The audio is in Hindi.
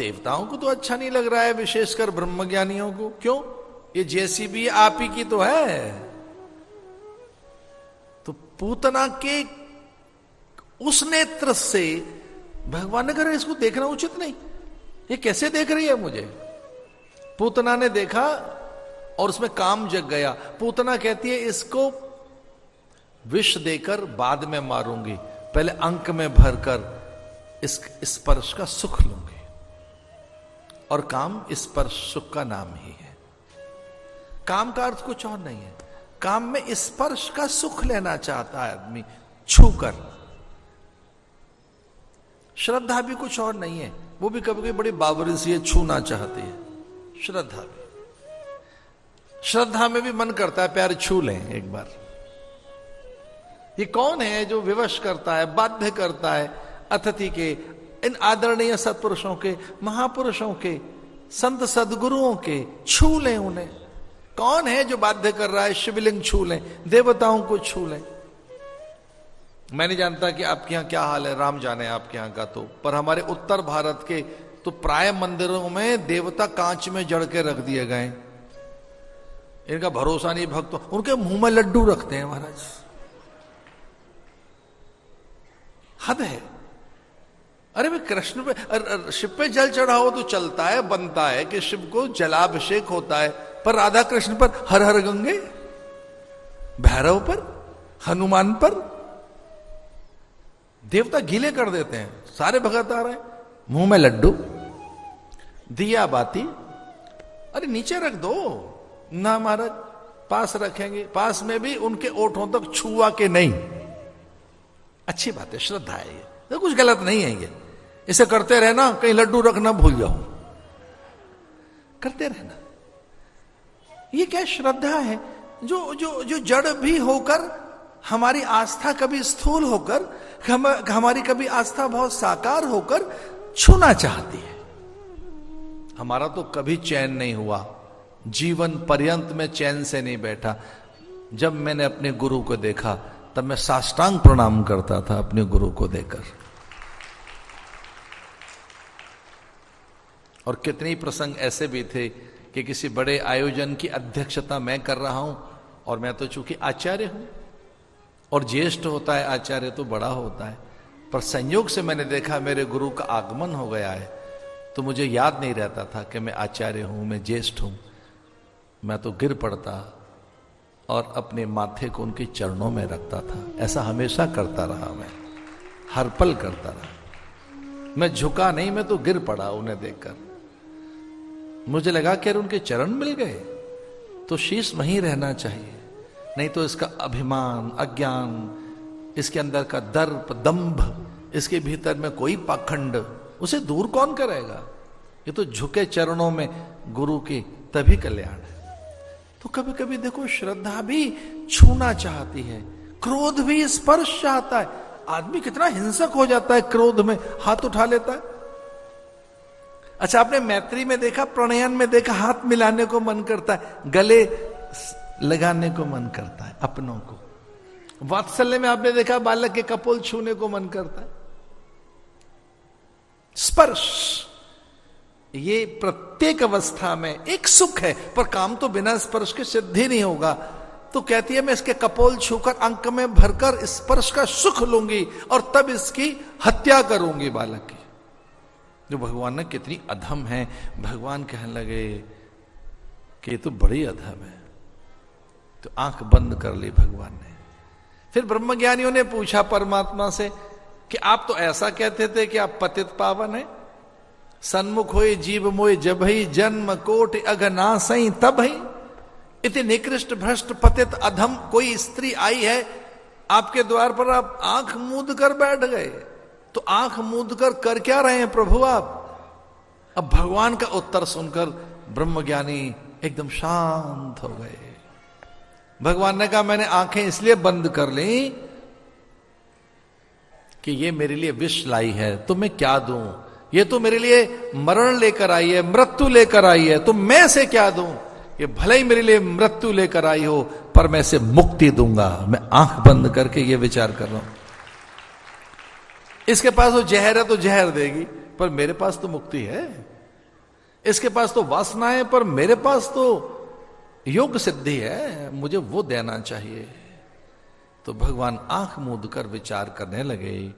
देवताओं को तो अच्छा नहीं लग रहा है, विशेषकर ब्रह्मज्ञानियों को। क्यों? ये जेसीबी आप ही की तो है। तो पूतना के उस नेत्र से भगवान ने कहा इसको देखना उचित नहीं, ये कैसे देख रही है मुझे। पूतना ने देखा और उसमें काम जग गया। पूतना कहती है इसको विष देकर बाद में मारूंगी, पहले अंक में भरकर इस स्पर्श का सुख लूंगी। और काम स्पर्श सुख का नाम ही है। काम का अर्थ कुछ और नहीं है। काम में स्पर्श का सुख लेना चाहता है आदमी, छूकर। श्रद्धा भी कुछ और नहीं है, वो भी कभी कभी बड़ी बाबरी सी है, छूना चाहती है। श्रद्धा भी, श्रद्धा में भी मन करता है प्यार छू लें एक बार। ये कौन है जो विवश करता है, बाध्य करता है अतिथि के, इन आदरणीय सत्पुरुषों के, महापुरुषों के, संत सदगुरुओं के, छू लें उन्हें। कौन है जो बाध्य कर रहा है शिवलिंग छू लें, देवताओं को छू लें। मैं नहीं जानता कि आपके यहां क्या हाल है, राम जाने आपके यहां का तो, पर हमारे उत्तर भारत के तो प्राय मंदिरों में देवता कांच में जड़ के रख दिए गए। इनका भरोसा नहीं भक्तों, उनके मुंह में लड्डू रखते हैं महाराज। हद है। अरे भाई कृष्ण पे, शिव पे जल चढ़ाओ तो चलता है, बनता है कि शिव को जलाभिषेक होता है, पर राधा कृष्ण पर हर हर गंगे, भैरव पर, हनुमान पर देवता गीले कर देते हैं। सारे भगत आ रहे हैं, मुंह में लड्डू, दिया बाती। अरे नीचे रख दो ना महाराज, पास रखेंगे, पास में भी उनके ओठों तक छुआ के नहीं। अच्छी बात है, श्रद्धा है ये, तो कुछ गलत नहीं है ये। इसे करते रहना, कहीं लड्डू रखना भूल जाओ, करते रहना। ये क्या श्रद्धा है? जो जो जो जड़ भी होकर हमारी आस्था कभी स्थूल होकर, हमारी कभी आस्था बहुत साकार होकर छूना चाहती है। हमारा तो कभी चैन नहीं हुआ, जीवन पर्यंत में चैन से नहीं बैठा। जब मैंने अपने गुरु को देखा तब मैं साष्टांग प्रणाम करता था अपने गुरु को देखकर। और कितने प्रसंग ऐसे भी थे कि किसी बड़े आयोजन की अध्यक्षता मैं कर रहा हूं, और मैं तो चूंकि आचार्य हूं, और ज्येष्ठ होता है आचार्य तो बड़ा होता है, पर संयोग से मैंने देखा मेरे गुरु का आगमन हो गया है, तो मुझे याद नहीं रहता था कि मैं आचार्य हूं, मैं ज्येष्ठ हूं। मैं तो गिर पड़ता और अपने माथे को उनके चरणों में रखता था। ऐसा हमेशा करता रहा, मैं हर पल करता रहा। मैं झुका नहीं, मैं तो गिर पड़ा उन्हें देखकर। मुझे लगा कि उनके चरण मिल गए तो शीश वहीं रहना चाहिए, नहीं तो इसका अभिमान, अज्ञान, इसके अंदर का दर्प, दंभ, इसके भीतर में कोई पाखंड, उसे दूर कौन करेगा? ये तो झुके चरणों में गुरु की तभी कल्याण है। तो कभी कभी देखो श्रद्धा भी छूना चाहती है, क्रोध भी स्पर्श चाहता है। आदमी कितना हिंसक हो जाता है क्रोध में, हाथ उठा लेता है। अच्छा, आपने मैत्री में देखा, प्रणयन में देखा, हाथ मिलाने को मन करता है, गले लगाने को मन करता है अपनों को। वात्सल्य में आपने देखा बालक के कपोल छूने को मन करता है। स्पर्श, ये प्रत्येक अवस्था में एक सुख है, पर काम तो बिना स्पर्श के सिद्ध ही नहीं होगा। तो कहती है मैं इसके कपोल छूकर अंक में भरकर स्पर्श का सुख लूंगी और तब इसकी हत्या करूंगी बालक की। जो भगवान ने कितनी अधम है। भगवान कहने लगे कि ये तो बड़ी अधम है, तो आंख बंद कर ली भगवान ने। फिर ब्रह्मज्ञानियों ने पूछा परमात्मा से कि आप तो ऐसा कहते थे कि आप पतित पावन है, सन्मुख होए जीव मोय जब ही जन्म कोट अघनासई तब ही इतनी निकृष्ट भ्रष्ट पतित अधम कोई स्त्री आई है आपके द्वार पर, आप आंख मूंद कर बैठ गए। तो आंख मूंद कर क्या रहे हैं प्रभु आप? अब भगवान का उत्तर सुनकर ब्रह्मज्ञानी एकदम शांत हो गए। भगवान ने कहा मैंने आंखें इसलिए बंद कर ली कि ये मेरे लिए विष लाई है, तो मैं क्या दूं? ये तो मेरे लिए मरण लेकर आई है, मृत्यु लेकर आई है, तो मैं से क्या दूं? ये भले ही मेरे लिए मृत्यु लेकर आई हो, पर मैं इसे मुक्ति दूंगा। मैं आंख बंद करके ये विचार कर रहा हूं, इसके पास वो जहर है तो जहर देगी, पर मेरे पास तो मुक्ति है। इसके पास तो वासना है, पर मेरे पास तो योग सिद्धि है, मुझे वो देना चाहिए। तो भगवान आंख मूंद कर विचार करने लगे।